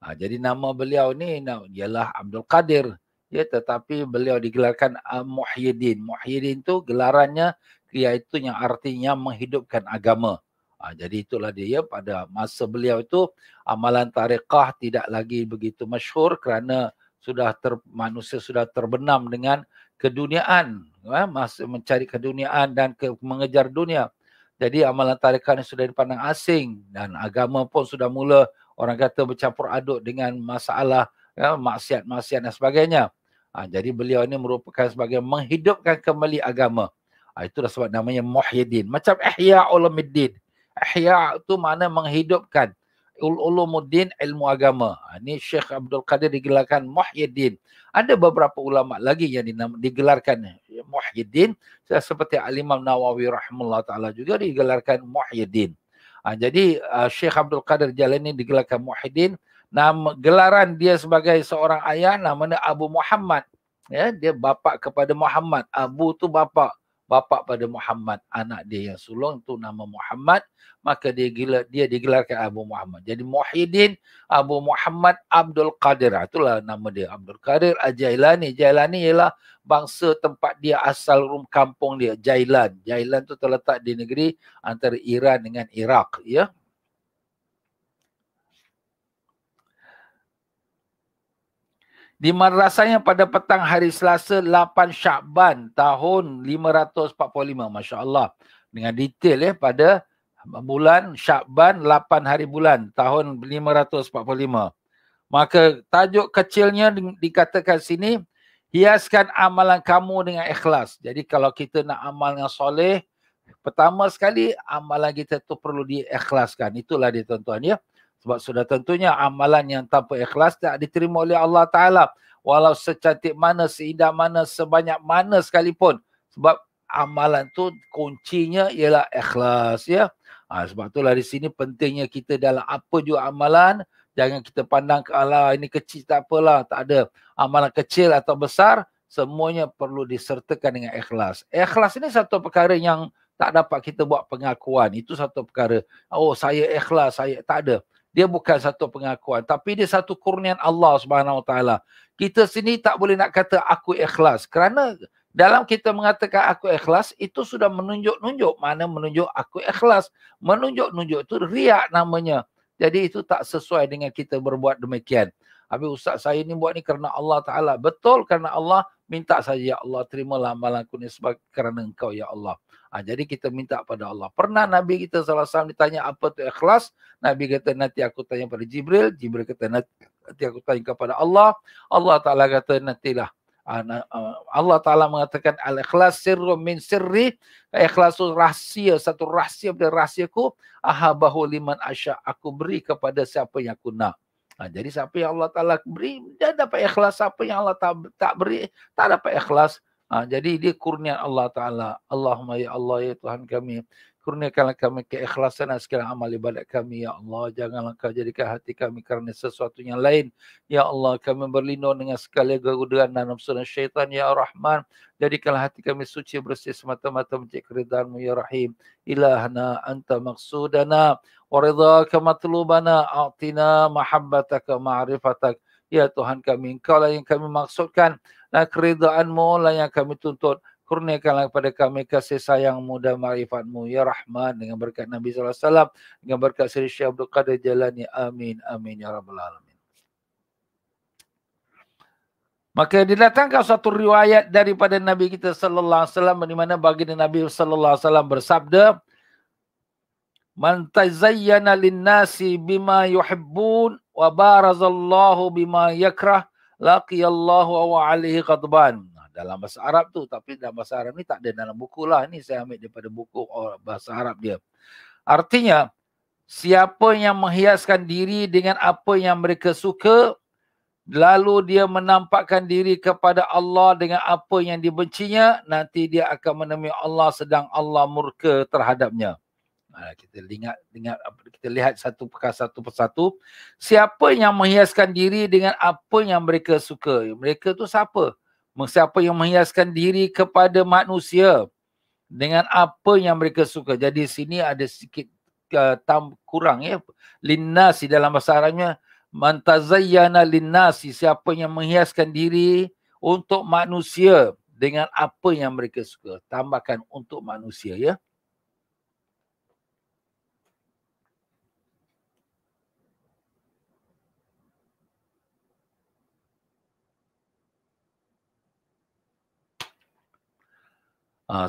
Jadi nama beliau ni ialah Abdul Qadir. Ya, tetapi beliau digelarkan Muhyiddin. Muhyiddin tu gelarannya iaitu yang artinya menghidupkan agama. Jadi itulah dia pada masa beliau itu amalan tarekat tidak lagi begitu masyhur kerana manusia sudah terbenam dengan keduniaan, mencari keduniaan dan mengejar dunia. Jadi amalan tarekat ini sudah dipandang asing dan agama pun sudah mula orang kata bercampur aduk dengan masalah maksiat-maksiat dan sebagainya. Jadi beliau ini merupakan sebagai menghidupkan kembali agama. Itulah sebab namanya Muhyiddin. Macam Ihya Ulumuddin. Ihya itu makna menghidupkan. Ulumuddin ilmu agama. Ini Syekh Abdul Qadir digelarkan Muhyiddin. Ada beberapa ulama lagi yang digelarkan Muhyiddin. Seperti Al-Imam Nawawi rahimahullah ta'ala juga digelarkan Muhyiddin. Jadi Syekh Abdul Qadir Jailani digelarkan Muhyiddin. Nama gelaran dia sebagai seorang ayah namanya Abu Muhammad. Ya, dia bapa kepada Muhammad. Abu tu bapa pada Muhammad. Anak dia yang sulung tu nama Muhammad. Maka dia digelarkan Abu Muhammad. Jadi Muhyiddin Abu Muhammad Abdul Qadir. Itulah nama dia. Abdul Qadir Al-Jailani. Jailani ialah bangsa tempat dia asal kampung dia. Jailan. Jailan tu terletak di negeri antara Iran dengan Iraq. Ya. Di madrasahnya pada petang hari Selasa 8 Syakban tahun 545. Masya Allah. Dengan detail pada bulan Syakban 8 hari bulan tahun 545. Maka tajuk kecilnya dikatakan sini, hiaskan amalan kamu dengan ikhlas. Jadi kalau kita nak amal yang soleh, pertama sekali amalan kita tu perlu diikhlaskan. Itulah dia tuan-tuan ya. Sebab sudah tentunya amalan yang tanpa ikhlas tak diterima oleh Allah Ta'ala. Walau secantik mana, seindah mana, sebanyak mana sekalipun. Sebab amalan tu kuncinya ialah ikhlas ya. Sebab itulah di sini pentingnya kita dalam apa juga amalan, jangan kita pandang ke Allah ini kecil tak apalah, tak ada. Amalan kecil atau besar, semuanya perlu disertakan dengan ikhlas. Ikhlas ini satu perkara yang tak dapat kita buat pengakuan. Itu satu perkara. Oh, saya ikhlas, saya tak ada. Dia bukan satu pengakuan, tapi dia satu kurnian Allah Subhanahu Wa Taala. Kita sini tak boleh nak kata aku ikhlas kerana dalam kita mengatakan aku ikhlas, itu sudah menunjuk-nunjuk. Mana menunjuk aku ikhlas. Menunjuk-nunjuk itu riak namanya. Jadi itu tak sesuai dengan kita berbuat demikian. Habis ustaz saya ni buat ni kerana Allah Ta'ala. Betul kerana Allah, minta saja ya Allah terimalah amalanku ni sebab kerana engkau ya Allah. Jadi kita minta pada Allah. Pernah Nabi kita SAW ditanya apa tu ikhlas. Nabi kata nanti aku tanya pada Jibril. Jibril kata nanti aku tanya kepada Allah. Allah Ta'ala kata nantilah. Allah Ta'ala mengatakan al-ikhlas sirrun min sirri. Ikhlas itu rahsia, satu rahsia dari rahsiaku. Ahabahu liman asya. Aku beri kepada siapa yang aku nak. Jadi siapa yang Allah Ta'ala beri, dia dapat ikhlas. Siapa yang Allah tak beri, tak dapat ikhlas. Jadi dia kurnia Allah Ta'ala. Allahumma ya Allah ya Tuhan kami. Kurniakanlah kami keikhlasan dan segala amal ibadat kami. Ya Allah, janganlah kau jadikan hati kami kerana sesuatu yang lain. Ya Allah, kami berlindung dengan segala godaan dan nafsu dan syaitan. Ya Rahman, jadikanlah hati kami suci bersih semata-mata mencari keridhaan-Mu ya Rahim. Ilahna anta maksudana wa ridhaka matlubana a'tina mahabbataka ma'rifatak. Ya Tuhan kami, Engkau lah yang kami maksudkan dan keridhaan-Mu lah yang kami tuntut. Kurniakanlah kepada kami kasih sayang-Mu dan ma'rifat-Mu ya Rahman, dengan berkat Nabi SAW, dengan berkat Sri Syekh Abdul Qadir Jailani. Amin amin ya rabbal alamin. Maka didatangkan satu riwayat daripada Nabi kita sallallahu alaihi wasallam di mana baginda Nabi sallallahu alaihi wasallam bersabda, man tazayyana lin-nasi bima yuhibbun wa barazallahu bima yakrah laqiyallahu wa alaihi ghadban. Dalam bahasa Arab tu, tapi dalam bahasa Arab ni tak ada dalam buku lah. Ini saya ambil daripada buku bahasa Arab dia. Artinya, siapa yang menghiaskan diri dengan apa yang mereka suka, lalu dia menampakkan diri kepada Allah dengan apa yang dibencinya, nanti dia akan menemui Allah sedang Allah murka terhadapnya. Kita lihat satu persatu. Siapa yang menghiaskan diri dengan apa yang mereka suka? Mereka tu siapa? Siapa yang menghiaskan diri kepada manusia dengan apa yang mereka suka. Jadi sini ada sedikit kurang ya. Linnasi dalam bahasa Arabnya Man tazayyana linnasi, siapa yang menghiaskan diri untuk manusia dengan apa yang mereka suka. Tambahkan untuk manusia, ya.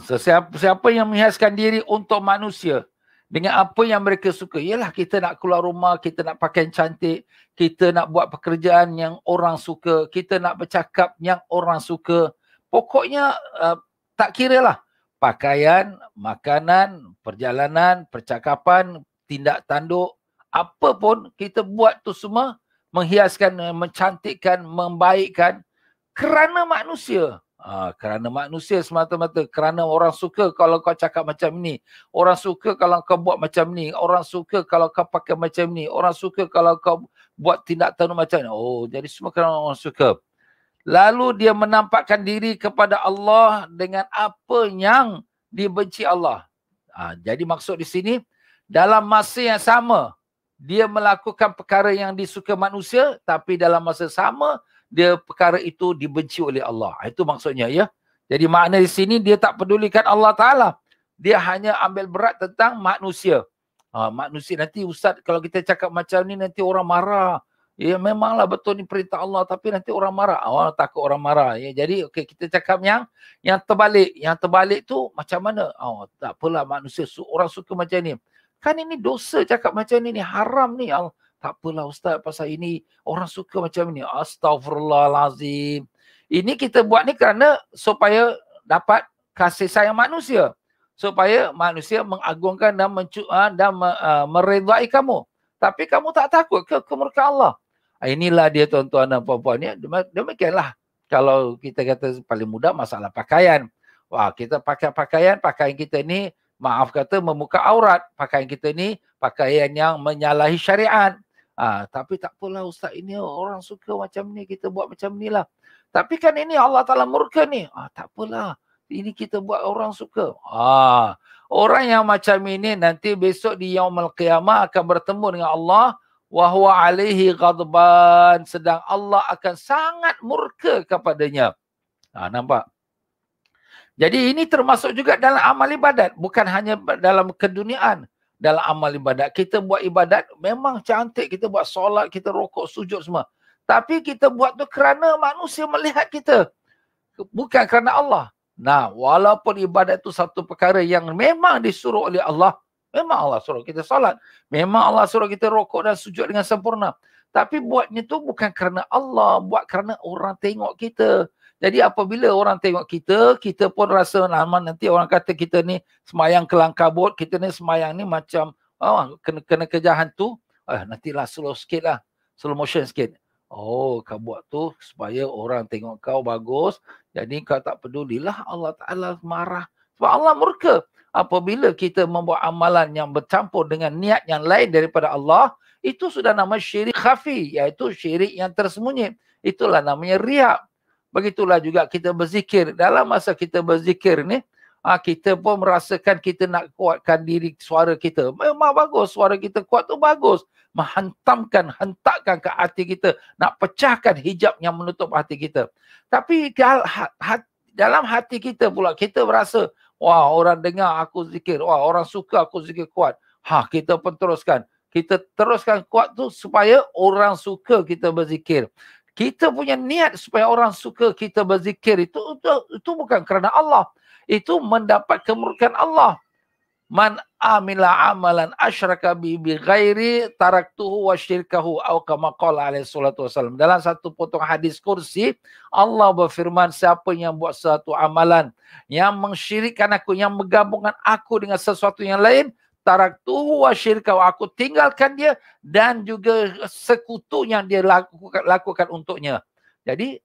Siapa yang menghiaskan diri untuk manusia dengan apa yang mereka suka. Yalah, kita nak keluar rumah, kita nak pakaian cantik, kita nak buat pekerjaan yang orang suka, kita nak bercakap yang orang suka. Pokoknya tak kira lah. Pakaian, makanan, perjalanan, percakapan, tindak tanduk, apa pun kita buat tu semua menghiaskan, mencantikkan, membaikkan kerana manusia. Kerana manusia semata-mata, kerana orang suka kalau kau cakap macam ni, orang suka kalau kau buat macam ni, orang suka kalau kau pakai macam ni, orang suka kalau kau buat tindak tanduk macam ni. Oh, jadi semua kerana orang suka. Lalu dia menampakkan diri kepada Allah dengan apa yang dibenci Allah. Jadi maksud di sini, dalam masa yang sama, dia melakukan perkara yang disuka manusia, tapi dalam masa sama, dia perkara itu dibenci oleh Allah. Itu maksudnya, ya. Jadi makna di sini dia tak pedulikan Allah Ta'ala. Dia hanya ambil berat tentang manusia. Manusia nanti Ustaz, kalau kita cakap macam ni nanti orang marah. Ya memanglah betul ni perintah Allah, tapi nanti orang marah. Takut orang marah. Ya, jadi okey, kita cakap yang terbalik. Yang terbalik tu macam mana? Tak apalah manusia, orang suka macam ni. Kan ini dosa cakap macam ni haram ni. Tak apalah Ustaz, pasal ini orang suka macam ni. Astaghfirullahalazim. Ini kita buat ni kerana supaya dapat kasih sayang manusia. Supaya manusia mengagungkan dan meredai kamu. Tapi kamu tak takut ke kemurkaan Allah. Inilah dia tuan-tuan dan puan-puan. Demikianlah. Kalau kita kata paling mudah masalah pakaian. Kita pakai pakaian kita ni, maaf kata, membuka aurat. Pakaian kita ni pakaian yang menyalahi syariat. Tapi tak apalah Ustaz, ini orang suka macam ni, kita buat macam ni lah. Tapi kan ini Allah Ta'ala murka ni. Tak apalah, ini kita buat orang suka. Orang yang macam ini nanti besok di Yaumul Qiyamah akan bertemu dengan Allah. Wa huwa alaihi ghadban. Sedang Allah akan sangat murka kepadanya. Nampak? Jadi ini termasuk juga dalam amal ibadat. Bukan hanya dalam keduniaan. Dalam amal ibadat. Kita buat ibadat memang cantik. Kita buat solat, kita rokok, sujud semua. Tapi kita buat tu kerana manusia melihat kita. Bukan kerana Allah. Walaupun ibadat itu satu perkara yang memang disuruh oleh Allah. Memang Allah suruh kita solat. Memang Allah suruh kita rokok dan sujud dengan sempurna. Tapi buatnya tu bukan kerana Allah. Buat kerana orang tengok kita. Jadi apabila orang tengok kita, kita pun rasa nanti orang kata kita ni semayang kelang kabut, kita ni semayang ni macam kena kejar hantu. Nantilah slow sikit lah. Slow motion sikit. Kau buat tu supaya orang tengok kau bagus. Jadi kau tak pedulilah, Allah Ta'ala marah. Sebab Allah murka. Apabila kita membuat amalan yang bercampur dengan niat yang lain daripada Allah, itu sudah nama syirik khafi, iaitu syirik yang tersembunyi. Itulah namanya riak. Begitulah juga kita berzikir. Dalam masa kita berzikir ni, kita pun merasakan kita nak kuatkan diri suara kita. Memang bagus, suara kita kuat tu bagus. Hentakkan ke hati kita. Nak pecahkan hijab yang menutup hati kita. Tapi dalam hati kita pula, kita berasa, orang dengar aku zikir. Orang suka aku zikir kuat. Kita pun teruskan. Kita teruskan kuat tu supaya orang suka kita berzikir. Kita punya niat supaya orang suka kita berzikir itu bukan kerana Allah. Itu mendapat kemurkaan Allah. Man amila amalan asyraka bi ghairi taraktuhu wa syirkahu aw kama qala alaihi salatu wasallam. Dalam satu potong hadis kursi, Allah berfirman, siapa yang buat satu amalan yang mensyirikkan aku, yang menggabungkan aku dengan sesuatu yang lain, taraktuhu wa syirkahu, aku tinggalkan dia dan juga sekutu yang dia lakukan untuknya. Jadi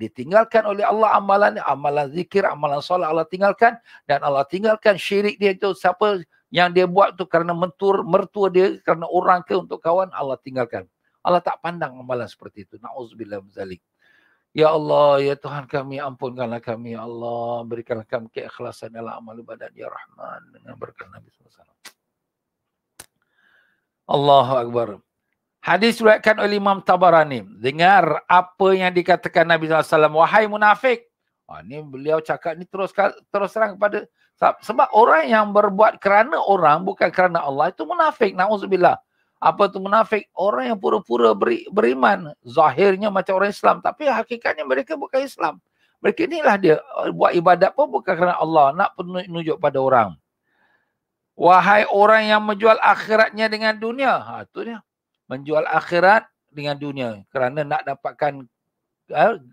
ditinggalkan oleh Allah amalan zikir, amalan solat Allah tinggalkan, dan Allah tinggalkan syirik dia itu. Siapa yang dia buat tu kerana mertua dia, kerana orang ke untuk kawan, Allah tinggalkan. Allah tak pandang amalan seperti itu. Na'udzubillah min zalik. Ya Allah, ya Tuhan kami, ampunkanlah kami, ya Allah, berikanlah kami keikhlasan dalam amal ibadat, ya Rahman, dengan berkat Nabi SAW. Allahu Akbar. Hadis diriwayatkan oleh Imam Tabarani. Dengar apa yang dikatakan Nabi SAW. Wahai munafik. Ini beliau cakap ni terus terang kepada. Sebab orang yang berbuat kerana orang bukan kerana Allah itu munafik. Na'udzubillah. Apa tu munafik? Orang yang pura-pura beriman. Zahirnya macam orang Islam. Tapi hakikatnya mereka bukan Islam. Mereka inilah dia. Buat ibadat pun bukan kerana Allah. Nak penunjuk pada orang. Wahai orang yang menjual akhiratnya dengan dunia. Itu dia. Menjual akhirat dengan dunia. Kerana nak dapatkan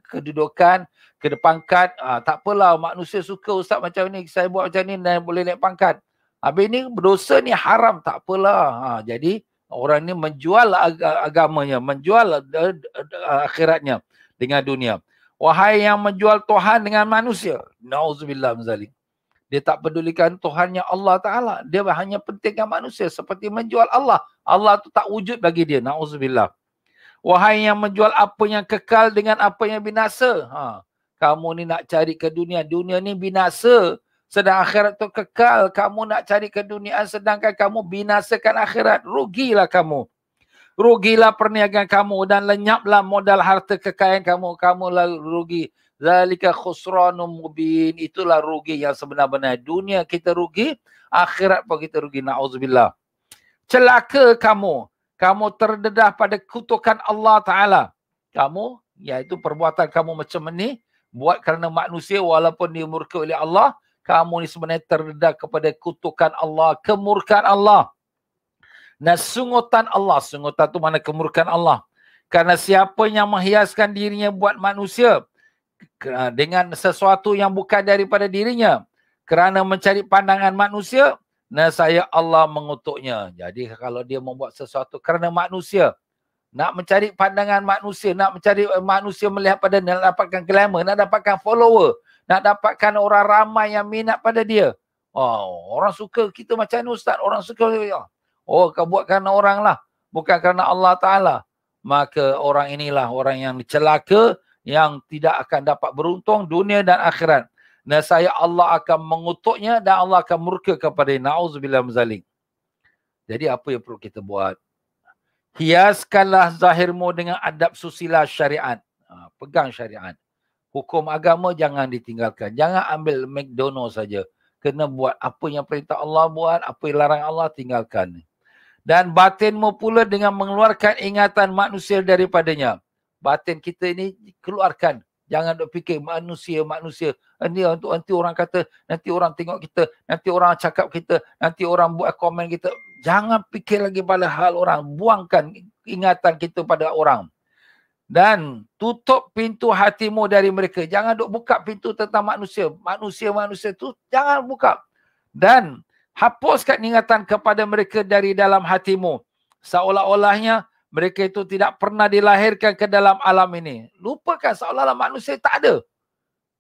kedudukan, kedepangkat. Tak apalah manusia suka ustaz macam ni. Saya buat macam ni dan boleh naik pangkat. Habis ni berdosa ni haram. Tak apalah. Jadi orang ni menjual agamanya. Menjual akhiratnya dengan dunia. Wahai yang menjual Tuhan dengan manusia. Na'udzubillah min zalik. Dia tak pedulikan Tuhannya Allah Ta'ala. Dia hanya pentingkan manusia. Seperti menjual Allah. Allah tu tak wujud bagi dia. Na'udzubillah. Wahai yang menjual apa yang kekal dengan apa yang binasa. Kamu ni nak cari ke dunia. Dunia ni binasa. Sedang akhirat tu kekal. Kamu nak cari keduniaan sedangkan kamu binasakan akhirat. Rugilah kamu. Rugilah perniagaan kamu dan lenyaplah modal harta kekayaan kamu. Kamulah rugi. Zalika khusranum mubin. Itulah rugi yang sebenar-benar. Dunia kita rugi, akhirat pun kita rugi. Na'udzubillah. Celaka kamu. Kamu terdedah pada kutukan Allah Ta'ala. Kamu, iaitu perbuatan kamu macam ni, buat kerana manusia walaupun dia murka oleh Allah, kamu ni sebenarnya terdedah kepada kutukan Allah, kemurkaan Allah. Dan sungutan Allah. Sungutan tu mana kemurkaan Allah. Karena siapa yang menghiaskan dirinya buat manusia, dengan sesuatu yang bukan daripada dirinya kerana mencari pandangan manusia, nescaya Allah mengutuknya. Jadi kalau dia membuat sesuatu kerana manusia, nak mencari pandangan manusia, nak mencari manusia melihat pada dia, nak dapatkan glamour, nak dapatkan follower, nak dapatkan orang ramai yang minat pada dia. Orang suka kita macam ni ustaz, orang suka. Kau buat kerana orang lah, bukan kerana Allah Ta'ala. Maka orang inilah orang yang celaka, yang tidak akan dapat beruntung dunia dan akhirat. Nescaya Allah akan mengutuknya dan Allah akan murka kepada dia. Na'udzubillah min zalik. Jadi apa yang perlu kita buat? Hiaskanlah zahirmu dengan adab susila syariat. Pegang syariat. Hukum agama jangan ditinggalkan. Jangan ambil McDonald saja. Kena buat apa yang perintah Allah buat, apa yang larang Allah tinggalkan. Dan batinmu pula dengan mengeluarkan ingatan manusia daripadanya. Batin kita ini keluarkan. Jangan duk fikir manusia. Nanti orang kata, nanti orang tengok kita, nanti orang cakap kita, nanti orang buat komen kita. Jangan fikir lagi pada hal orang. Buangkan ingatan kita pada orang. Dan tutup pintu hatimu dari mereka. Jangan duk buka pintu tentang manusia. Manusia tu jangan buka. Dan hapuskan ingatan kepada mereka dari dalam hatimu. Seolah-olahnya mereka itu tidak pernah dilahirkan ke dalam alam ini. Lupakan seolah-olah manusia tak ada.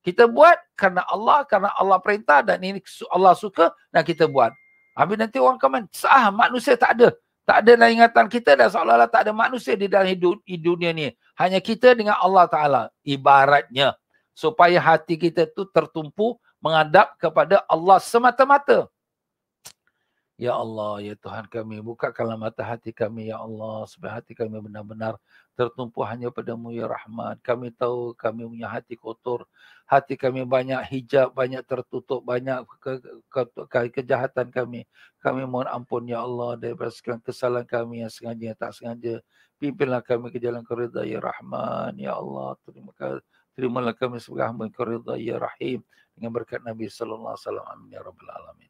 Kita buat kerana Allah perintah dan ini Allah suka dan kita buat. Habis nanti orang komen, manusia tak ada. Tak ada dalam ingatan kita dan seolah-olah tak ada manusia di dalam dunia ni. Hanya kita dengan Allah Ta'ala. Ibaratnya. Supaya hati kita tu tertumpu menghadap kepada Allah semata-mata. Ya Allah, ya Tuhan kami, bukakanlah mata hati kami, ya Allah, supaya hati kami benar-benar tertumpu hanya padamu, ya Rahman. Kami tahu kami punya hati kotor, hati kami banyak hijab, banyak tertutup, banyak kejahatan kami. Kami mohon ampun, ya Allah, daripada segala kesalahan kami yang sengaja, yang tak sengaja. Pimpinlah kami ke jalan Kau-Ridha, ya Rahman, ya Allah. Terimalah kami sebagai hamba Kau-Ridha, ya Rahim. Dengan berkat Nabi sallallahu alaihi wasallam. Amin ya rabbal alamin.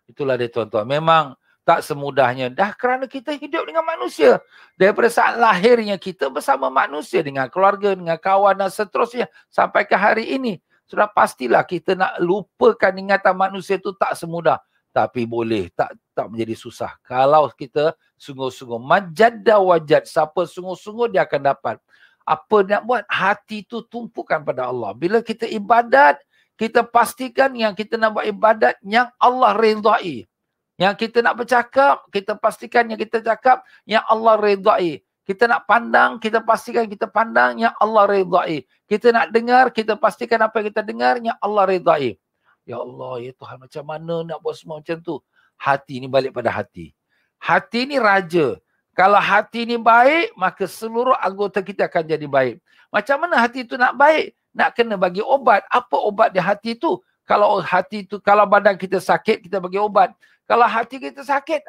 Itulah dia tuan-tuan. Memang tak semudahnya. Dah kerana kita hidup dengan manusia. Daripada saat lahirnya kita bersama manusia. Dengan keluarga, dengan kawan dan seterusnya. Sampai ke hari ini. Sudah pastilah kita nak lupakan ingatan manusia itu tak semudah. Tapi boleh. Tak menjadi susah. Kalau kita sungguh-sungguh. Majadda wajad. Siapa sungguh-sungguh dia akan dapat. Apa nak buat? Hati itu tumpukan pada Allah. Bila kita ibadat. Kita pastikan yang kita nak buat ibadat yang Allah redai. Yang kita nak bercakap, kita pastikan yang kita cakap yang Allah redai. Kita nak pandang, kita pastikan kita pandang yang Allah redai. Kita nak dengar, kita pastikan apa yang kita dengar yang Allah redai. Ya Allah, ya Tuhan, macam mana nak buat semua macam tu? Hati ni balik pada hati. Hati ni raja. Kalau hati ni baik, maka seluruh anggota kita akan jadi baik. Macam mana hati itu nak baik? Nak kena bagi obat. Apa obat di hati itu? Kalau hati itu, kalau badan kita sakit, kita bagi obat. Kalau hati kita sakit,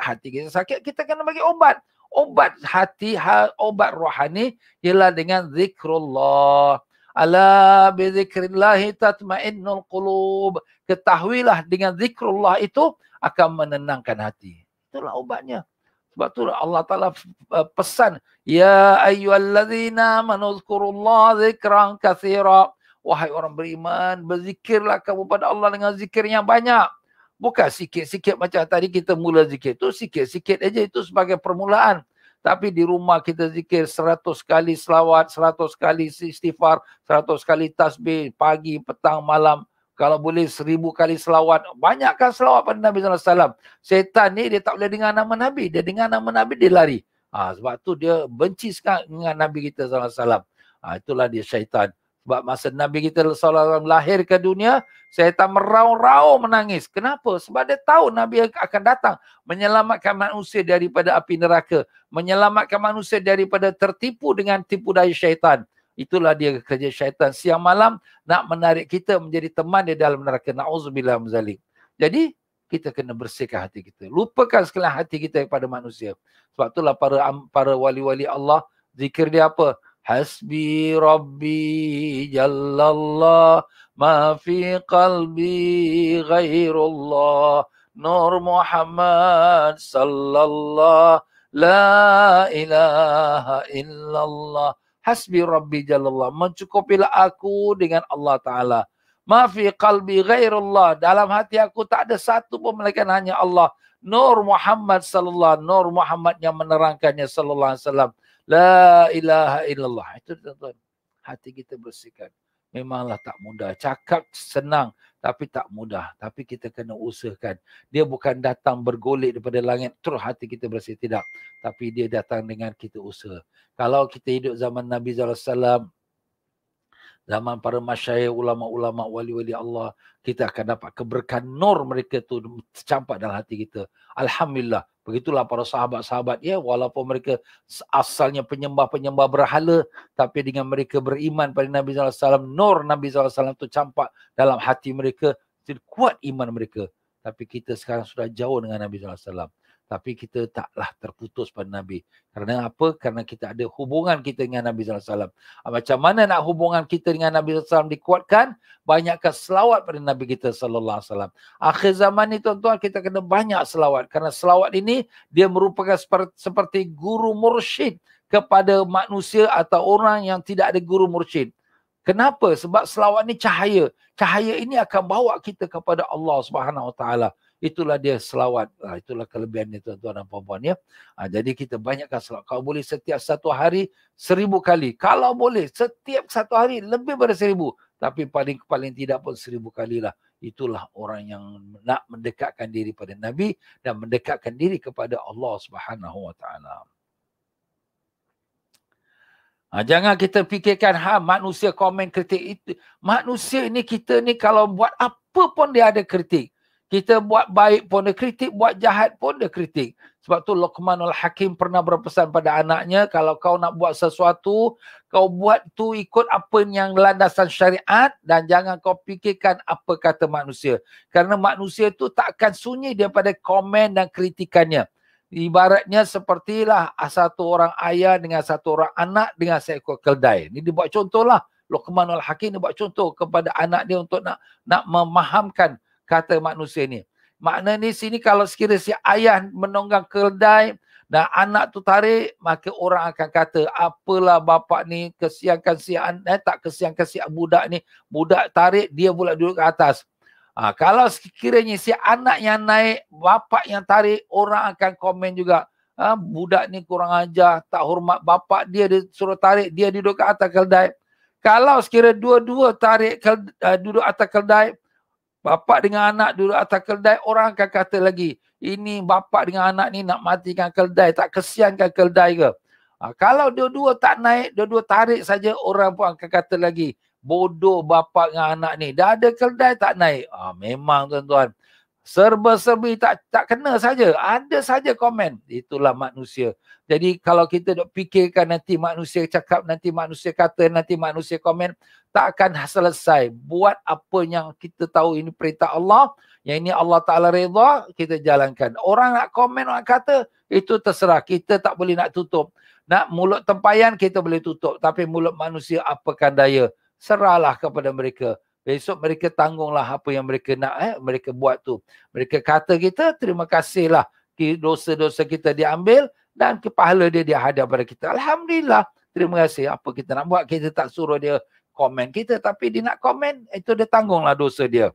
kita kena bagi obat. Obat hati, obat rohani ialah dengan zikrullah. Ala bi zikrillahi tatmainnul qulub. Ketahuilah dengan zikrullah itu akan menenangkan hati. Itulah obatnya. Sebab tu Allah Ta'ala pesan, ya ayyuhallazina amanu zkurullah zikran katsira. Wahai orang beriman, berzikirlah kamu pada Allah dengan zikir yang banyak. Bukan sikit-sikit macam tadi kita mula zikir. Itu sikit-sikit aja, itu sebagai permulaan. Tapi di rumah kita zikir 100 kali selawat, 100 kali istighfar, 100 kali tasbih, pagi, petang, malam. Kalau boleh 1000 kali selawat. Banyakkan selawat pada Nabi SAW. Syaitan ni dia tak boleh dengar nama Nabi. Dia dengar nama Nabi, dia lari. Sebab tu dia benci sekali dengan Nabi kita SAW. Itulah dia syaitan. Sebab masa Nabi kita SAW lahir ke dunia, syaitan meraung-raung menangis. Kenapa? Sebab dia tahu Nabi akan datang menyelamatkan manusia daripada api neraka. Menyelamatkan manusia daripada tertipu dengan tipu daya syaitan. Itulah dia kerja syaitan siang malam nak menarik kita menjadi teman di dalam neraka. Na'udzubillah min zalik. Jadi kita kena bersihkan hati kita. Lupakan sekalian hati kita kepada manusia. Sebab itulah para wali-wali Allah, zikir dia apa? Hasbi Rabbi Jallallah ma fi qalbi ghairullah Nur Muhammad Sallallahu La ilaha illallah. Hasbi Rabbi Jallallah. Mencukupilah aku dengan Allah Ta'ala. Ma fi qalbi ghairullah. Dalam hati aku tak ada satu pun melainkan hanya Allah. Nur Muhammad Sallallahu. Nur Muhammad yang menerangkannya Sallallahu Alaihi Wasallam. La ilaha illallah. Itu tuan-tuan. Hati kita bersihkan. Memanglah tak mudah. Cakap senang tapi tak mudah. Tapi kita kena usahakan. Dia bukan datang bergolek daripada langit terus hati kita bersih. Tidak. Tapi dia datang dengan kita usaha. Kalau kita hidup zaman Nabi SAW, zaman para masyayikh, ulama-ulama, wali-wali Allah, kita akan dapat keberkahan nur mereka tu tercampak dalam hati kita. Alhamdulillah. Begitulah para sahabat-sahabat, ya, walaupun mereka asalnya penyembah-penyembah berhala, tapi dengan mereka beriman pada Nabi SAW, nur Nabi SAW itu campak dalam hati mereka, kuat iman mereka. Tapi kita sekarang sudah jauh dengan Nabi SAW. Tapi kita taklah terputus pada Nabi. Kerana apa? Kerana kita ada hubungan kita dengan Nabi SAW. Macam mana nak hubungan kita dengan Nabi SAW dikuatkan? Banyakkan selawat pada Nabi kita SAW. Akhir zaman ni tuan-tuan, kita kena banyak selawat. Kerana selawat ini, dia merupakan seperti guru mursyid kepada manusia atau orang yang tidak ada guru mursyid. Kenapa? Sebab selawat ni cahaya. Cahaya ini akan bawa kita kepada Allah Subhanahu Wa Taala. Itulah dia selawat. Itulah kelebihannya tuan-tuan dan puan-puan, ya. Jadi kita banyakkan selawat. Kalau boleh setiap satu hari 1000 kali. Kalau boleh setiap satu hari lebih daripada 1000. Tapi paling tidak pun 1000 kali lah. Itulah orang yang nak mendekatkan diri pada Nabi dan mendekatkan diri kepada Allah Subhanahu Wa Taala. Jangan kita fikirkan manusia komen kritik itu. Manusia ini, kita ni kalau buat apa pun dia ada kritik. Kita buat baik pun dia kritik, buat jahat pun dia kritik. Sebab tu Luqmanul Hakim pernah berpesan pada anaknya, kalau kau nak buat sesuatu, kau buat tu ikut apa yang landasan syariat dan jangan kau fikirkan apa kata manusia. Kerana manusia tu tak akan sunyi daripada komen dan kritikannya. Ibaratnya sepertilah satu orang ayah dengan satu orang anak dengan seekor keldai. Ini dia buat contoh lah. Luqmanul Hakim dia buat contoh kepada anak dia untuk nak memahamkan kata manusia ni. Makna ni sini kalau sekiranya si ayah menunggang keldai dan anak tu tarik, maka orang akan kata, apalah bapak ni kesiankan si anak, tak kesiankan si budak ni. Budak tarik, dia pula duduk ke atas. Kalau sekiranya si anak yang naik, bapak yang tarik, orang akan komen juga. Budak ni kurang ajar, tak hormat bapak dia suruh tarik, dia duduk ke atas keldai. Kalau sekiranya dua-dua tarik duduk atas keldai, bapak dengan anak duduk atas keldai, orang akan kata lagi, ini bapak dengan anak ni nak matikan keldai, tak kesiankan keldai ke? Kalau dua-dua tak naik, dua-dua tarik saja, orang pun akan kata lagi, bodoh bapak dengan anak ni. Dah ada keldai tak naik. Memang tuan-tuan. serba-serbi tak kena saja, ada saja komen. Itulah manusia. Jadi kalau kita dok fikirkan nanti manusia cakap, nanti manusia kata, nanti manusia komen, tak akan selesai. Buat apa yang kita tahu ini perintah Allah, yang ini Allah Ta'ala redha, kita jalankan. Orang nak komen, orang kata, itu terserah. Kita tak boleh nak tutup. Nak mulut tempayan kita boleh tutup, tapi mulut manusia apakan daya. Serahlah kepada mereka. Besok mereka tanggunglah apa yang mereka nak mereka buat tu. Mereka kata kita, terima kasihlah. Dosa-dosa kita diambil dan pahala dia hadap pada kita. Alhamdulillah. Terima kasih. Apa kita nak buat? Kita tak suruh dia komen kita, tapi dia nak komen, itu dia tanggunglah dosa dia.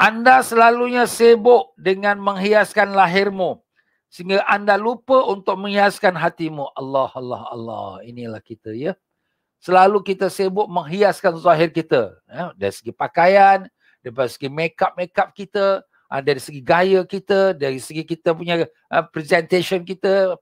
Anda selalunya sibuk dengan menghiaskan lahirmu, sehingga anda lupa untuk menghiaskan hatimu. Allah, Allah, Allah. Inilah kita, ya. Selalu kita sibuk menghiaskan zahir kita. Dari segi pakaian, dari segi make-up kita, dari segi gaya kita, dari segi kita punya presentation kita,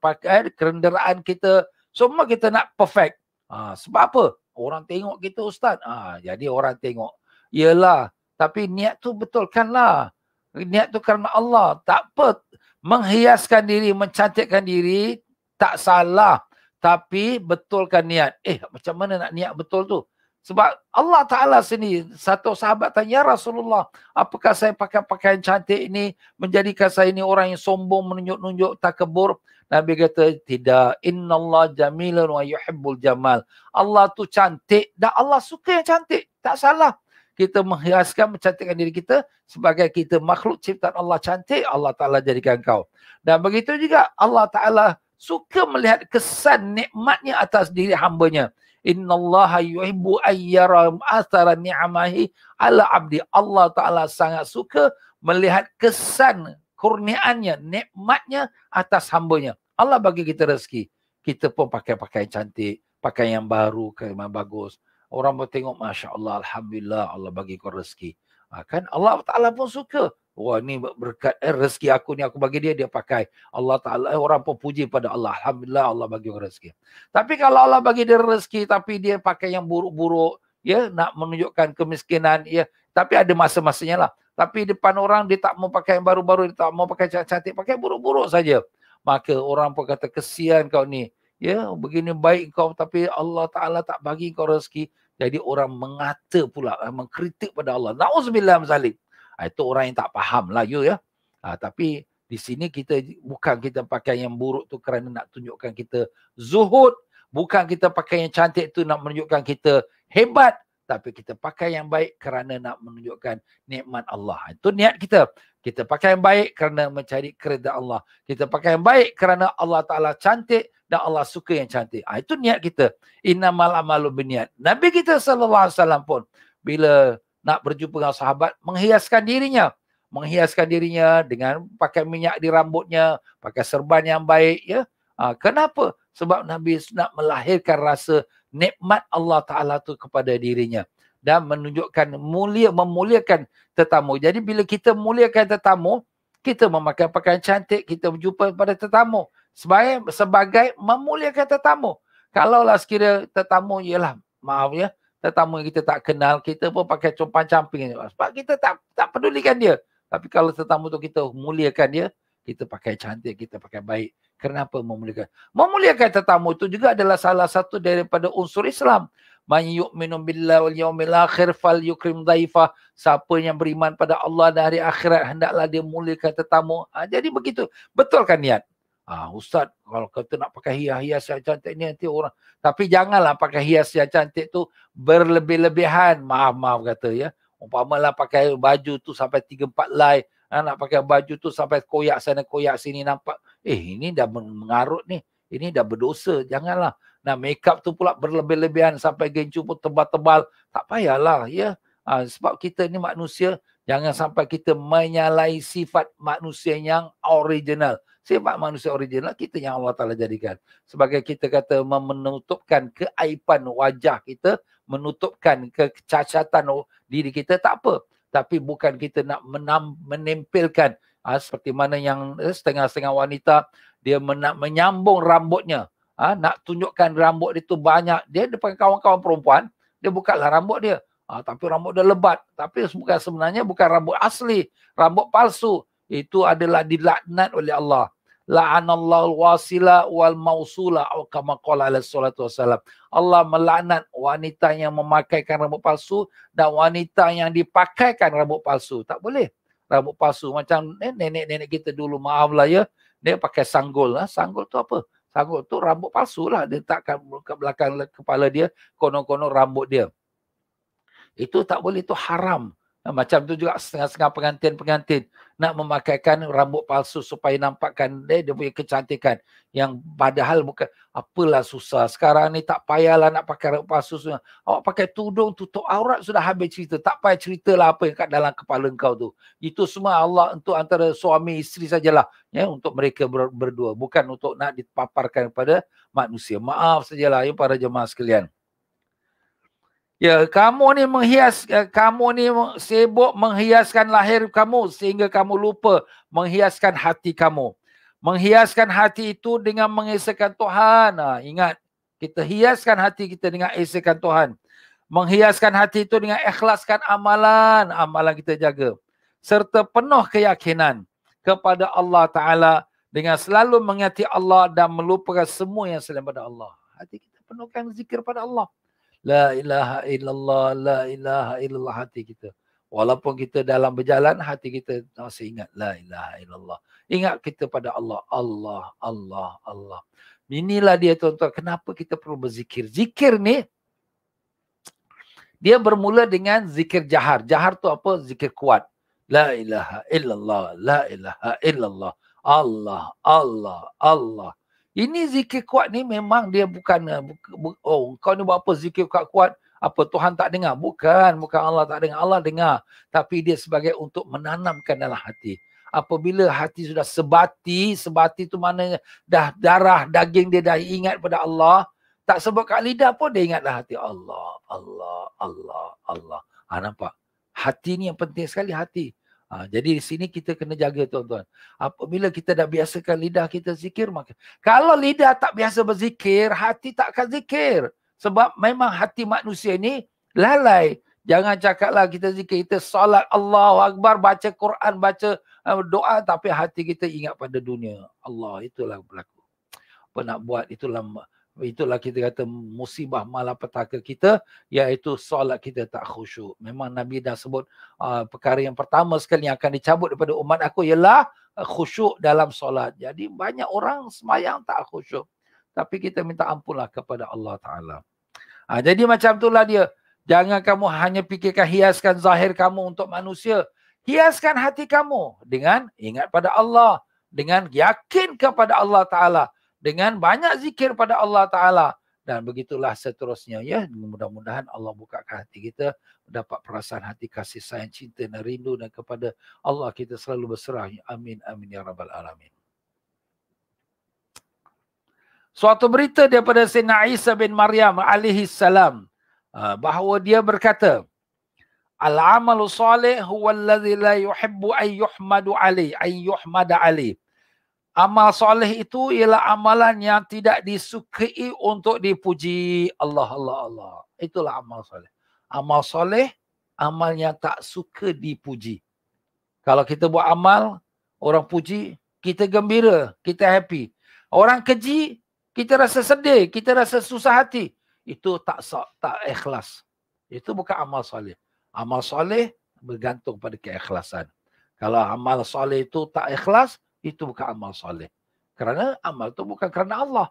kenderaan kita. Semua kita nak perfect. Sebab apa? Orang tengok kita ustaz. Jadi orang tengok. Yelah. Tapi niat tu betulkanlah. Niat tu kerana Allah. Tak apa. Menghiaskan diri, mencantikkan diri, tak salah. Tapi betulkan niat. Macam mana nak niat betul tu? Sebab Allah Ta'ala sendiri, satu sahabat tanya, ya Rasulullah, apakah saya pakai pakaian cantik ini menjadikan saya ini orang yang sombong, menunjuk-nunjuk, takabur? Nabi kata, tidak. Innallah jamilun wa yuhibbul jamal. Allah tu cantik dan Allah suka yang cantik. Tak salah. Kita menghiaskan, mencantikkan diri kita sebagai kita makhluk ciptaan Allah cantik, Allah Ta'ala jadikan kau. Dan begitu juga Allah Ta'ala suka melihat kesan nikmatnya atas diri hambanya. Innallaha yuhibbu ayyara athara ni'amahi ala abdi. Allah Ta'ala sangat suka melihat kesan kurniaannya, nikmatnya atas hambanya. Allah bagi kita rezeki. Kita pun pakai pakaian cantik, pakai yang baru, yang bagus. Orang pun tengok, Masya Allah, Alhamdulillah, Allah bagi kau rezeki. Kan Allah Ta'ala pun suka. Wah, ni berkat rezeki aku ni, aku bagi dia, dia pakai. Allah Ta'ala, orang pun puji pada Allah. Alhamdulillah, Allah bagi kau rezeki. Tapi kalau Allah bagi dia rezeki, tapi dia pakai yang buruk-buruk, ya, nak menunjukkan kemiskinan, ya. Tapi ada masa-masanya lah. Tapi depan orang, dia tak mau pakai yang baru-baru, dia tak mau pakai cantik, pakai buruk-buruk saja. Maka orang pun kata, kesian kau ni. Ya, begini baik kau, tapi Allah Ta'ala tak bagi kau rezeki. Jadi orang mengata pula, mengkritik pada Allah. Na'udzubillah zalim. Itu orang yang tak faham lah you, ya. Tapi di sini kita bukan kita pakai yang buruk tu kerana nak tunjukkan kita zuhud. Bukan kita pakai yang cantik tu nak menunjukkan kita hebat. Tapi kita pakai yang baik kerana nak menunjukkan nikmat Allah. Itu niat kita. Kita pakai yang baik kerana mencari keridaan Allah. Kita pakai yang baik kerana Allah Ta'ala cantik dan Allah suka yang cantik. Itu niat kita. Innamal amalu binniat. Nabi kita SAW pun bila nak berjumpa dengan sahabat, menghiaskan dirinya. Menghiaskan dirinya dengan pakai minyak di rambutnya, pakai serban yang baik. Ya. Kenapa? Sebab Nabi nak melahirkan rasa nikmat Allah Ta'ala tu kepada dirinya. Dan menunjukkan memuliakan tetamu. Jadi bila kita muliakan tetamu, kita memakai pakaian cantik, kita berjumpa pada tetamu. Sebagai memuliakan tetamu. Kalaulah sekira tetamu, ialah maaf ya, tetamu yang kita tak kenal, kita pun pakai compang-camping. Sebab kita tak pedulikan dia. Tapi kalau tetamu tu kita muliakan dia, kita pakai cantik, kita pakai baik. Kenapa memuliakan? Memuliakan tetamu itu juga adalah salah satu daripada unsur Islam. Man yu'minu billahi wal yawmil akhir fal yukrim dhaifa. Siapa yang beriman pada Allah dan hari akhirat, hendaklah dia muliakan tetamu. Jadi begitu. Betulkan niat. Ustaz, kalau kata nak pakai hias yang cantik ni nanti orang. Tapi janganlah pakai hias yang cantik tu berlebih-lebihan. Maaf kata ya. Umpamalah pakai baju tu sampai 3-4 helai. Nak pakai baju tu sampai koyak sana koyak sini nampak. Ini dah mengarut ni. Ini dah berdosa. Janganlah. Nah, make up tu pula berlebih-lebihan sampai gencu pun tebal-tebal. Tak payahlah ya. Sebab kita ni manusia. Jangan sampai kita menyalahi sifat manusia yang original. Sifat manusia original kita yang Allah Ta'ala jadikan. Sebagai kita kata menutupkan keaiban wajah kita, menutupkan kecacatan diri kita, tak apa. Tapi bukan kita nak menempelkan seperti mana yang setengah-setengah wanita, dia nak menyambung rambutnya. Nak tunjukkan rambut dia tu banyak. Dia depan kawan-kawan perempuan, dia bukalah rambut dia. Tapi rambut dia lebat. Tapi sebenarnya bukan rambut asli, rambut palsu. Itu adalah dilaknat oleh Allah. La'anallahu al-wasila wal mausula atau kama qala alaihi salatu wasalam. Allah melaknat wanita yang memakaikan rambut palsu dan wanita yang dipakaikan rambut palsu. Tak boleh rambut palsu. Macam nenek-nenek kita dulu, maaflah ya, dia pakai sanggul. Sanggul tu apa? Sanggul tu rambut palsu lah. Dia letakkan ke belakang kepala dia, konon-konon rambut dia. Itu tak boleh, itu haram. Macam tu juga setengah-setengah pengantin-pengantin nak memakaikan rambut palsu supaya nampakkan dia punya kecantikan. Yang padahal bukan, apalah susah. Sekarang ni tak payahlah nak pakai rambut palsu. Awak pakai tudung tutup aurat sudah habis cerita. Tak payah ceritalah apa yang kat dalam kepala engkau tu. Itu semua Allah untuk antara suami isteri sajalah. Ya, untuk mereka berdua. Bukan untuk nak dipaparkan kepada manusia. Maaf sajalah ya para jemaah sekalian. Ya, kamu ni sibuk menghiaskan lahir kamu sehingga kamu lupa menghiaskan hati kamu. Menghiaskan hati itu dengan mengesahkan Tuhan. Ingat, kita hiaskan hati kita dengan esahkan Tuhan. Menghiaskan hati itu dengan ikhlaskan amalan. Amalan kita jaga. Serta penuh keyakinan kepada Allah Ta'ala dengan selalu mengingati Allah dan melupakan semua yang selain pada Allah. Hati kita penuhkan zikir pada Allah. La ilaha illallah, la ilaha illallah hati kita. Walaupun kita dalam berjalan, hati kita masih ingat la ilaha illallah. Ingat kita pada Allah. Allah, Allah, Allah. Inilah dia tuan-tuan, kenapa kita perlu berzikir. Zikir ni, dia bermula dengan zikir jahar. Jahar tu apa? Zikir kuat. La ilaha illallah, la ilaha illallah. Allah, Allah, Allah. Ini zikir kuat ni memang dia bukan, kau ni buat apa zikir kuat-kuat, apa Tuhan tak dengar? Bukan Allah tak dengar, Allah dengar. Tapi dia sebagai untuk menanamkan dalam hati. Apabila hati sudah sebati tu maknanya dah darah, daging dia dah ingat pada Allah, tak sebut kat lidah pun dia ingatlah hati Allah, Allah, Allah, Allah. Nampak? Hati ni yang penting sekali, hati. Jadi di sini kita kena jaga tuan-tuan. Apabila kita dah biasakan lidah kita zikir, maka kalau lidah tak biasa berzikir, hati tak akan zikir. Sebab memang hati manusia ni lalai. Jangan cakaplah kita zikir, kita solat Allahu Akbar, baca Quran, baca doa, tapi hati kita ingat pada dunia. Allah, itulah berlaku. Apa nak buat, itulah kita kata musibah malapetaka kita, iaitu solat kita tak khusyuk. Memang Nabi dah sebut perkara yang pertama sekali yang akan dicabut daripada umat aku ialah khusyuk dalam solat. Jadi banyak orang semayang tak khusyuk. Tapi kita minta ampunlah kepada Allah Ta'ala. Jadi macam itulah dia. Jangan kamu hanya fikirkan hiaskan zahir kamu untuk manusia. Hiaskan hati kamu dengan ingat pada Allah. Dengan yakin kepada Allah Ta'ala. Dengan banyak zikir pada Allah Ta'ala. Dan begitulah seterusnya. Ya, mudah-mudahan Allah bukakan hati kita. Dapat perasaan hati kasih sayang, cinta dan rindu. Dan kepada Allah kita selalu berserah. Amin, amin ya rabbal alamin. Suatu berita daripada Sayyidina Isa bin Maryam alaihi salam. Bahawa dia berkata, Al-amalu salih huwa alladhi la yuhibbu an yuhmadu alaih. An yuhmada alaih. Amal soleh itu ialah amalan yang tidak disukai untuk dipuji. Allah, Allah, Allah. Itulah amal soleh. Amal soleh, amal yang tak suka dipuji. Kalau kita buat amal, orang puji, kita gembira, kita happy. Orang keji, kita rasa sedih, kita rasa susah hati. Itu tak ikhlas. Itu bukan amal soleh. Amal soleh bergantung pada keikhlasan. Kalau amal soleh itu tak ikhlas, itu bukan amal soleh. Kerana amal itu bukan kerana Allah.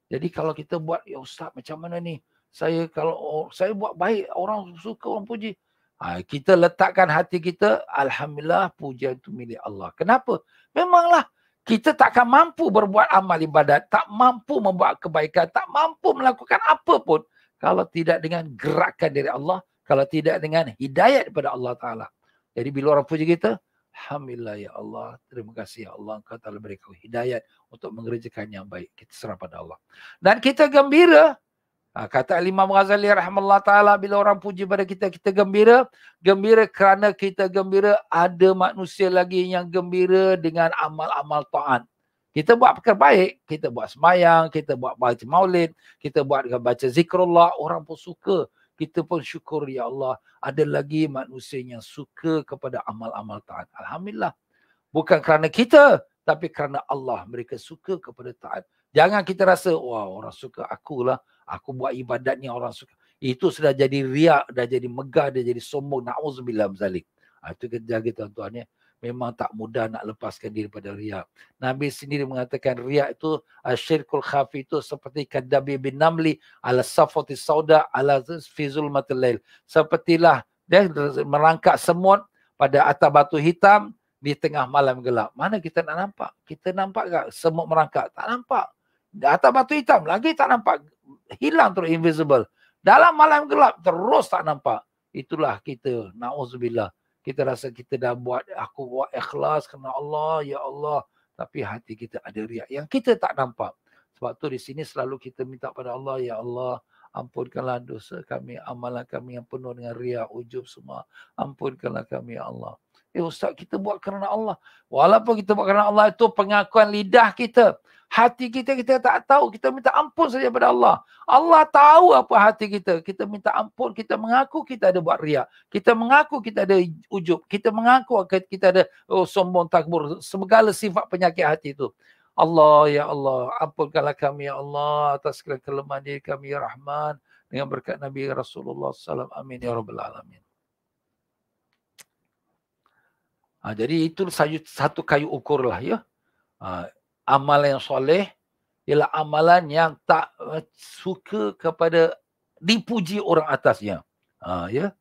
Jadi kalau kita buat, ya Ustaz macam mana ni? Kalau saya buat baik, orang suka, orang puji. Kita letakkan hati kita, Alhamdulillah pujian itu milik Allah. Kenapa? Memanglah kita takkan mampu berbuat amal ibadat, tak mampu membuat kebaikan, tak mampu melakukan apa pun kalau tidak dengan gerakan dari Allah, kalau tidak dengan hidayat daripada Allah Ta'ala. Jadi bila orang puji kita, Alhamdulillah ya Allah, terima kasih ya Allah, Engkau telah berikan hidayat untuk mengerjakan yang baik. Kita serah pada Allah. Dan kita gembira. Kata Imam Ghazali rahimahullah ta'ala, bila orang puji pada kita, kita gembira. Gembira kerana kita gembira ada manusia lagi yang gembira dengan amal-amal ta'at. Kita buat perkara baik, kita buat semayang, kita buat baca maulid, kita buat baca zikrullah, orang pun suka. kita pun syukur ya Allah, ada lagi manusia yang suka kepada amal-amal taat. Alhamdulillah. Bukan kerana kita, tapi kerana Allah mereka suka kepada taat. Jangan kita rasa, wah orang suka akulah, aku buat ibadat ni orang suka. Itu sudah jadi riak, dah jadi megah, dah jadi sombong. Na'udzubillah zalik. Itu kita jaga tuan-tuan ya. Memang tak mudah nak lepaskan diri daripada riak. Nabi sendiri mengatakan riak itu, syirkul khafi itu seperti kadabi bin namli ala safati sauda ala fizul matalail. Sepertilah dia merangkak semut pada atas batu hitam di tengah malam gelap. Mana kita nak nampak? Kita nampak tak semut merangkak? Tak nampak. Di atas batu hitam lagi tak nampak. Hilang terus, invisible. Dalam malam gelap terus tak nampak. Itulah kita. Na'udzubillah. Kita rasa kita dah buat, aku buat ikhlas kerana Allah, ya Allah. Tapi hati kita ada riak yang kita tak nampak. Sebab tu di sini selalu kita minta pada Allah, ya Allah, ampunkanlah dosa kami, amalan kami yang penuh dengan riak, ujub semua. Ampunkanlah kami, ya Allah. Ustaz, kita buat kerana Allah. Walaupun kita buat kerana Allah, itu pengakuan lidah kita. Hati kita, kita tak tahu. Kita minta ampun saja pada Allah. Allah tahu apa hati kita. Kita minta ampun. Kita mengaku kita ada buat riak. Kita mengaku kita ada ujub. Kita mengaku kita ada sombong, takbur. Segala sifat penyakit hati itu. Allah, ya Allah, ampunkanlah kami, ya Allah, atas segala kelemahan diri kami, ya Rahman. Dengan berkat Nabi Rasulullah SAW. Amin, ya Rabbal Alamin. Jadi itu satu kayu ukur lah ya. Amalan yang soleh ialah amalan yang tak suka kepada dipuji orang atasnya. Ya.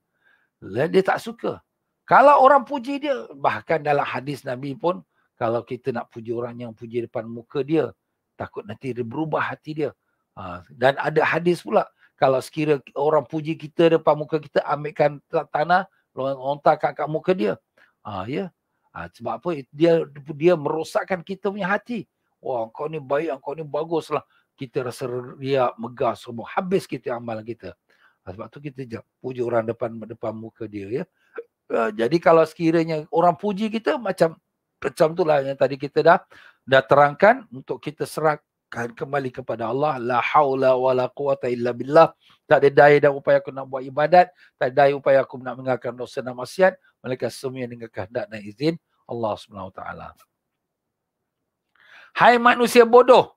Dia tak suka. Kalau orang puji dia, bahkan dalam hadis Nabi pun, kalau kita nak puji orang yang puji depan muka dia, takut nanti dia berubah hati dia. Dan ada hadis pula, kalau sekira orang puji kita depan muka kita, ambilkan tanah, lontarkan kat muka dia. Ya. Sebab apa? Dia merosakkan kita punya hati. Wah, kau ni baik, kau ni bagus lah. Kita rasa riak, megah semua. Habis kita amalan kita. Sebab tu kita puji orang depan muka dia ya. Jadi kalau sekiranya orang puji kita macam itulah yang tadi kita dah terangkan, untuk kita serahkan kembali kepada Allah. La haula wala quwata illa billah. Tak ada daya dan upaya aku nak buat ibadat, tak ada daya upaya aku nak meninggalkan dosa dan maksiat, melainkan semua dengan kehendak dan izin Allah SWT. Hai manusia bodoh.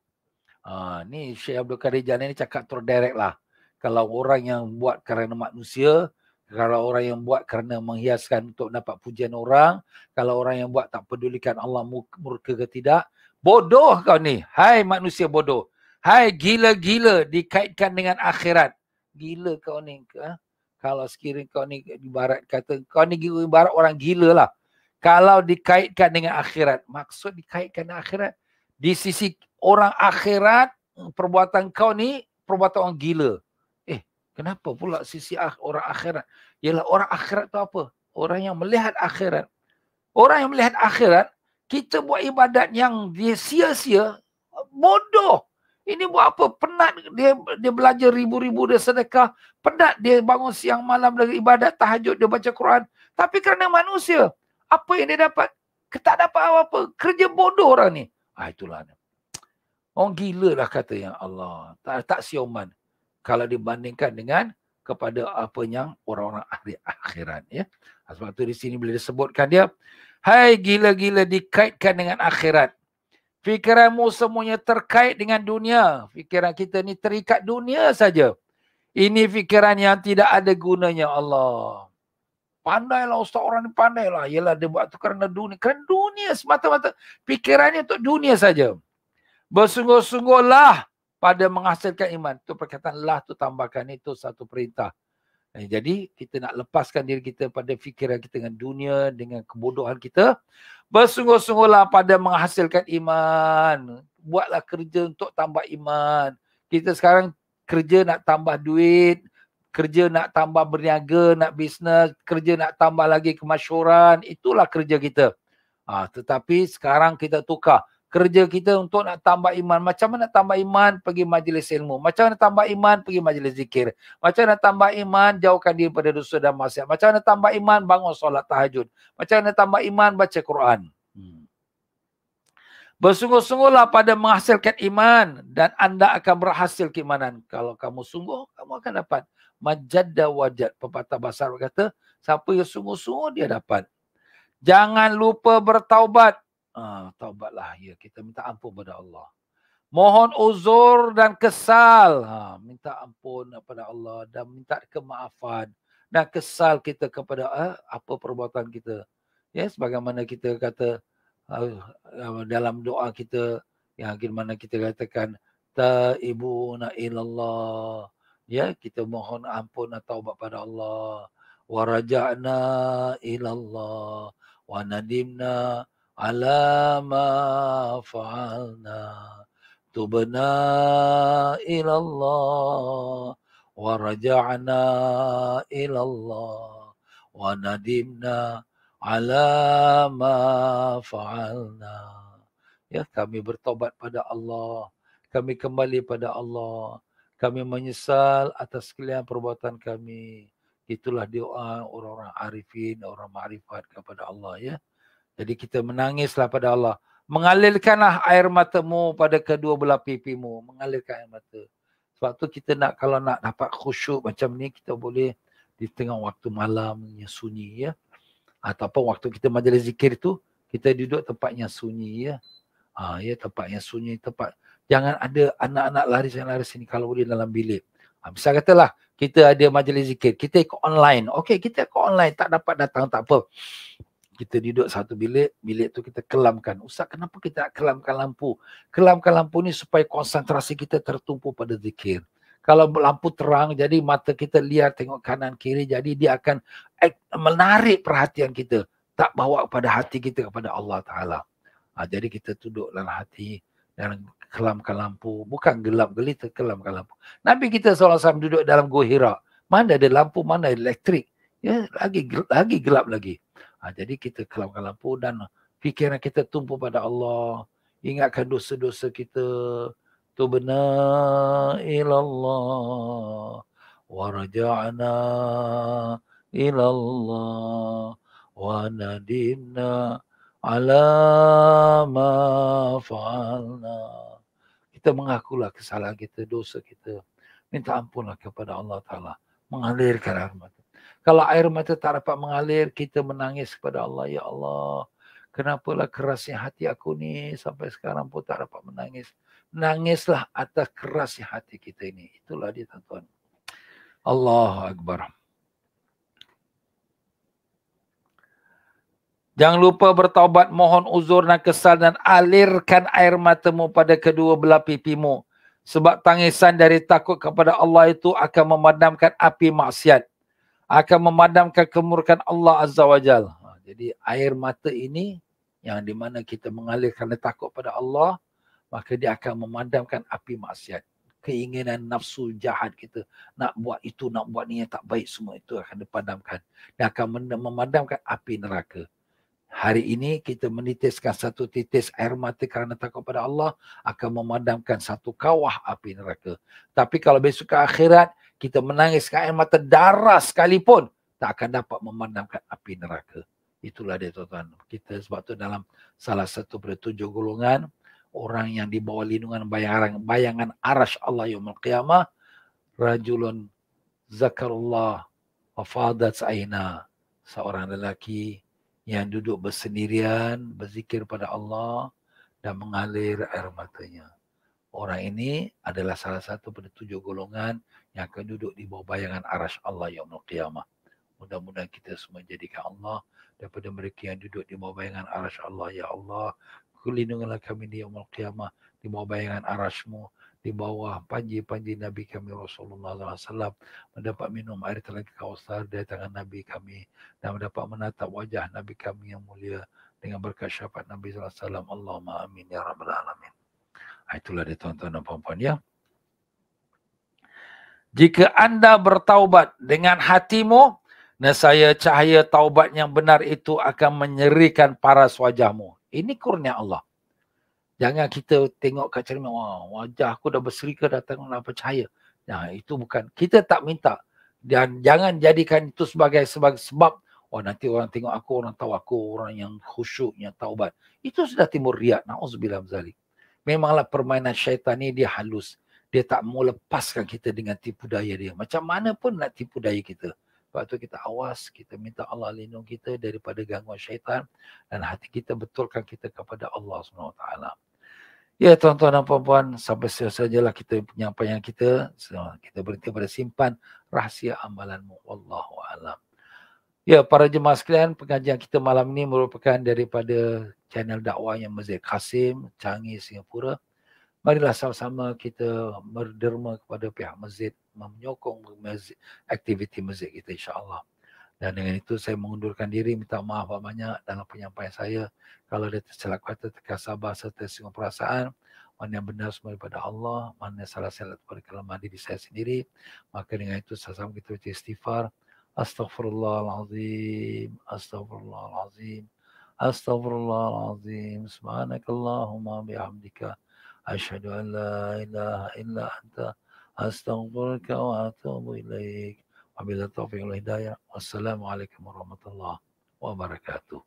Ni Syekh Abdul Qadir Jani ni cakap terus direct lah. Kalau orang yang buat kerana manusia, kalau orang yang buat kerana menghiaskan untuk dapat pujian orang, kalau orang yang buat tak pedulikan Allah murka ke tidak, bodoh kau ni. Hai manusia bodoh. Hai gila-gila dikaitkan dengan akhirat. Gila kau ni. Kalau sekiranya kau ni ibarat kata, kau ni ibarat orang gila lah. Kalau dikaitkan dengan akhirat. Maksud dikaitkan dengan akhirat. Di sisi orang akhirat, perbuatan kau ni perbuatan orang gila. Kenapa pula sisi orang akhirat? Ialah orang akhirat tu apa? Orang yang melihat akhirat. Orang yang melihat akhirat, kita buat ibadat yang dia sia-sia, bodoh. Ini buat apa? Penat dia belajar ribu-ribu, dia sedekah. Penat dia bangun siang malam lagi ibadat, tahajud, dia baca Quran. Tapi kerana manusia, apa yang dia dapat? Tak dapat apa-apa. Kerja bodoh orang ni. Itulah. Orang gila lah kata yang Allah. Tak sioman. Kalau dibandingkan dengan kepada apa yang orang-orang ahli akhirat. Ya. Sebab tu di sini boleh disebutkan dia. Hai gila-gila dikaitkan dengan akhirat. Fikiranmu semuanya terkait dengan dunia. Fikiran kita ni terikat dunia saja. Ini fikiran yang tidak ada gunanya Allah. Pandailah ustaz, orang ni pandailah. Yelah dia buat tu kerana dunia. Kerana dunia semata-mata. Fikirannya untuk dunia saja. Bersungguh-sungguhlah pada menghasilkan iman. Itu perkataan lah tu tambahkan, itu satu perintah. Jadi kita nak lepaskan diri kita pada fikiran kita dengan dunia, dengan kebodohan kita. Bersungguh-sungguhlah pada menghasilkan iman. Buatlah kerja untuk tambah iman. Kita sekarang kerja nak tambah duit, kerja nak tambah berniaga, nak bisnes, kerja nak tambah lagi kemasyhuran. Itulah kerja kita. Tetapi sekarang kita tukar. Kerja kita untuk nak tambah iman. Macam mana nak tambah iman? Pergi majlis ilmu. Macam mana nak tambah iman? Pergi majlis zikir. Macam mana nak tambah iman? Jauhkan diri pada dosa dan maksiat. Macam mana nak tambah iman? Bangun solat tahajud. Macam mana nak tambah iman? Baca Quran. Bersungguh-sungguhlah pada menghasilkan iman dan anda akan berhasil keimanan. Kalau kamu sungguh, kamu akan dapat. Majadda wajad. Pepatah bahasa Arab kata, siapa yang sungguh-sungguh dia dapat. Jangan lupa bertaubat. Taubatlah. Ya, kita minta ampun pada Allah. Mohon uzur dan kesal. Minta ampun kepada Allah dan minta kemaafan. Dan kesal kita kepada apa perbuatan kita. Ya, sebagaimana kita kata dalam doa kita, yang mana kita katakan, taibuna ilallah. Ya, kita mohon ampun atau taubat pada Allah. Wa raja'na ilallah. Wa nadimna ala ma fa'alna. Tubna ilallah wa raja'na ilallah wa nadimna ala ma fa'alna. Ya, kami bertobat pada Allah, kami kembali pada Allah, kami menyesal atas sekalian perbuatan kami. Itulah doa orang-orang arifin, orang makrifat kepada Allah, ya. Jadi kita menangislah pada Allah. Mengalirkanlah air matamu pada kedua belah pipimu. Mengalirkan air mata. Sebab tu kita nak, kalau nak dapat khusyuk macam ni, kita boleh di tengah waktu malam yang sunyi, ya. Ataupun waktu kita majlis zikir tu, kita duduk tempat yang sunyi, ya. Ya, tempat yang sunyi, tempat. Jangan ada anak-anak lari sini kalau boleh dalam bilik. Misal katalah, kita ada majlis zikir, kita ikut online. Okey, kita ikut online, tak dapat datang, tak apa. Kita duduk satu bilik tu kita kelamkan. Ustaz, kenapa kita nak kelamkan lampu? Kelamkan lampu ni supaya konsentrasi kita tertumpu pada zikir. Kalau lampu terang, jadi mata kita lihat tengok kanan kiri, jadi dia akan menarik perhatian kita. Tak bawa kepada hati kita kepada Allah Ta'ala. Jadi kita duduk dalam hati dan kelamkan lampu. Bukan gelap gelita, kelamkan lampu. Nabi kita SAW duduk dalam Gua Hira. Mana ada lampu, mana ada elektrik. Ya, lagi gelap lagi. Jadi kita kelamkan lampu dan fikiran kita tumpu pada Allah. Ingatkan dosa-dosa kita. Tubna ilallah wa raja'na ilallah wa nadimna ala ma fa'alna. Kita mengakulah kesalahan kita, dosa kita. Minta ampunlah kepada Allah Ta'ala. Mengalirkan air mata. Kalau air mata tak dapat mengalir, kita menangis kepada Allah. Ya Allah, kenapalah kerasnya hati aku ni sampai sekarang pun tak dapat menangis. Nangislah atas kerasnya hati kita ini. Itulah dia, tuan-tuan. Allahu Akbar. Jangan lupa bertaubat, mohon uzur dan kesal dan alirkan air matamu pada kedua belah pipimu. Sebab tangisan dari takut kepada Allah itu akan memadamkan api maksiat. Akan memadamkan kemurkaan Allah Azza wa Jal. Jadi air mata ini yang di mana kita mengalir kerana takut pada Allah, maka dia akan memadamkan api maksiat. Keinginan nafsu jahat kita, nak buat itu, nak buat ni yang tak baik, semua itu akan dipadamkan. Dia akan memadamkan api neraka. Hari ini kita menitiskan satu titis air mata kerana takut pada Allah, akan memadamkan satu kawah api neraka. Tapi kalau besok ke akhirat, kita menangiskan air mata darah sekalipun, tak akan dapat memadamkan api neraka. Itulah dia, tuan-tuan. Kita sebab tu dalam salah satu dari 7 golongan, orang yang di bawah lindungan bayangan arash Allah yaumul qiyamah, rajulun zakarullah wa fadat aina, seorang lelaki yang duduk bersendirian, berzikir pada Allah dan mengalir air matanya. Orang ini adalah salah satu pada 7 golongan yang akan duduk di bawah bayangan arash Allah yaumul qiyamah. Mudah-mudahan kita semua jadikan Allah daripada mereka yang duduk di bawah bayangan arash Allah. Ya Allah, lindungilah kami di yaumul qiyamah, di bawah bayangan arashmu, di bawah panji-panji Nabi kami Rasulullah SAW, mendapat minum air telaga Kausar dari tangan Nabi kami, dan mendapat menatap wajah Nabi kami yang mulia dengan berkat syafaat Nabi SAW. Allahumma amin ya rabbal alamin. Itulah dia, tuan-tuan dan puan-puan, ya. Jika anda bertaubat dengan hatimu, nescaya cahaya taubat yang benar itu akan menyerikan paras wajahmu. Ini kurnia Allah. Jangan kita tengok kat cermin, wah, wajah aku dah berseri ke, datang apa cahaya. Nah, itu bukan. Kita tak minta. Dan jangan jadikan itu sebagai sebab Oh nanti orang tengok aku, orang tahu aku orang yang khusyuk, yang taubat. Itu sudah timbul riak. Na'udzubillah min zalik. Memanglah permainan syaitan ni dia halus. Dia tak mau lepaskan kita dengan tipu daya dia. Macam mana pun nak tipu daya kita. Sebab tu kita awas, kita minta Allah lindung kita daripada gangguan syaitan dan hati kita betulkan kita kepada Allah SWT. Ya tuan-tuan dan puan-puan, sampai sajalah kita penyampaian kita. Kita berhenti pada simpan rahsia amalanmu. Wallahu a'lam. Ya, para jemaah sekalian, pengajian kita malam ini merupakan daripada channel dakwahnya Masjid Qasim, Changi, Singapura. Marilah sama-sama kita berderma kepada pihak masjid, menyokong masjid, aktiviti masjid kita insya-Allah. Dan dengan itu saya mengundurkan diri, minta maaf banyak dalam penyampaian saya. Kalau ada tersilap kata, terkasar bahasa, tersinggung perasaan, mana yang benar semua daripada Allah, mana yang salah-salah daripada kelemahan diri saya sendiri. Maka dengan itu sama-sama kita baca istighfar. Astaghfirullahalazim, astaghfirullahalazim, astaghfirullahalazim. Subhanakallahumma bihamdika asyhadu an la ilaha illa anta astaghfiruka wa atubu ilaik. Wabillahi taufiq wal hidayah. Wassalamualaikum warahmatullahi wabarakatuh.